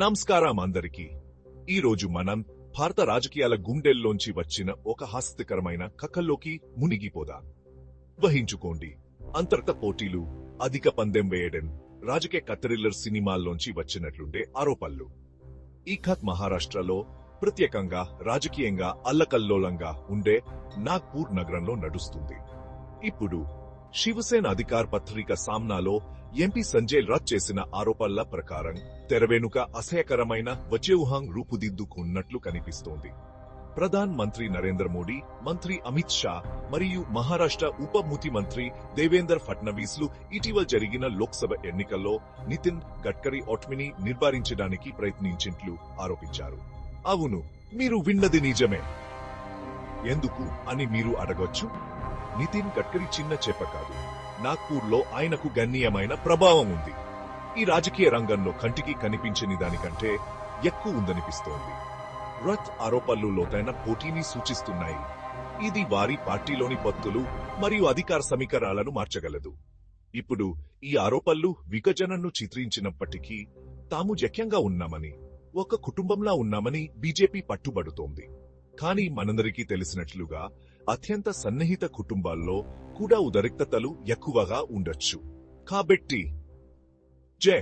నమస్కారం అందరికీ. ఈరోజు మనం భారత రాజకీయాల గుండెల్లోంచి వచ్చిన ఒక హాస్యకరమైన కథల్లోకి మునిగిపోదాం. వహించుకోండి, అంతర్గత పోటీలు, అధిక పందెం వేయడం, రాజకీయ కథరిల్లర్ సినిమాల్లోంచి వచ్చినట్లుండే ఆరోపణలు. ఈ కథ మహారాష్ట్రలో, ప్రత్యేకంగా రాజకీయంగా అల్లకల్లోలంగా ఉండే నాగ్పూర్ నగరంలో నడుస్తుంది. ఇప్పుడు శివసేన అధికార పత్రిక సామ్నాలో ఎంపీ సంజయ్ రాత్ చేసిన ఆరోపణల ప్రకారం తెరవెనుక అసహ్యకరమైన వ్యూహం రూపుదిద్దుకున్నట్లు కనిపిస్తోంది. ప్రధాన మంత్రి నరేంద్ర మోడీ, మంత్రి అమిత్ షా మరియు మహారాష్ట్ర ఉప ముఖ్యమంత్రి దేవేంద్ర ఫడ్నవీస్లు ఇటీవల జరిగిన లోక్సభ ఎన్నికల్లో నితిన్ గడ్కరీ ఓటమిని నిర్ధారించడానికి ప్రయత్నించినట్లు ఆరోపించారు. అవును, మీరు విన్నది నిజమే. ఎందుకు అని మీరు అడగొచ్చు. నితిన్ గడ్కరీ చిన్న చేప కాదు. నాగ్పూర్లో ఆయనకు గణనీయమైన ప్రభావం ఉంది. ఈ రాజకీయ రంగంలో కంటికి కనిపించని దానికంటే ఎక్కువ ఉందనిపిస్తోంది. రత్ ఆరోపణలు లోతైన పోటీని సూచిస్తున్నాయి. ఇది వారి పార్టీలోని పొత్తులు మరియు అధికార సమీకరణాలను మార్చగలదు. ఇప్పుడు ఈ ఆరోపణలు విభజనను చిత్రించినప్పటికీ తాము జక్యంగా ఉన్నామని, ఒక కుటుంబంలా ఉన్నామని బీజేపీ పట్టుబడుతోంది. కానీ మనందరికీ తెలిసినట్లుగా అత్యంత సన్నిహిత కుటుంబాల్లో కూడా ఉద్రిక్తతలు ఎక్కువగా ఉండొచ్చు. కాబట్టి జై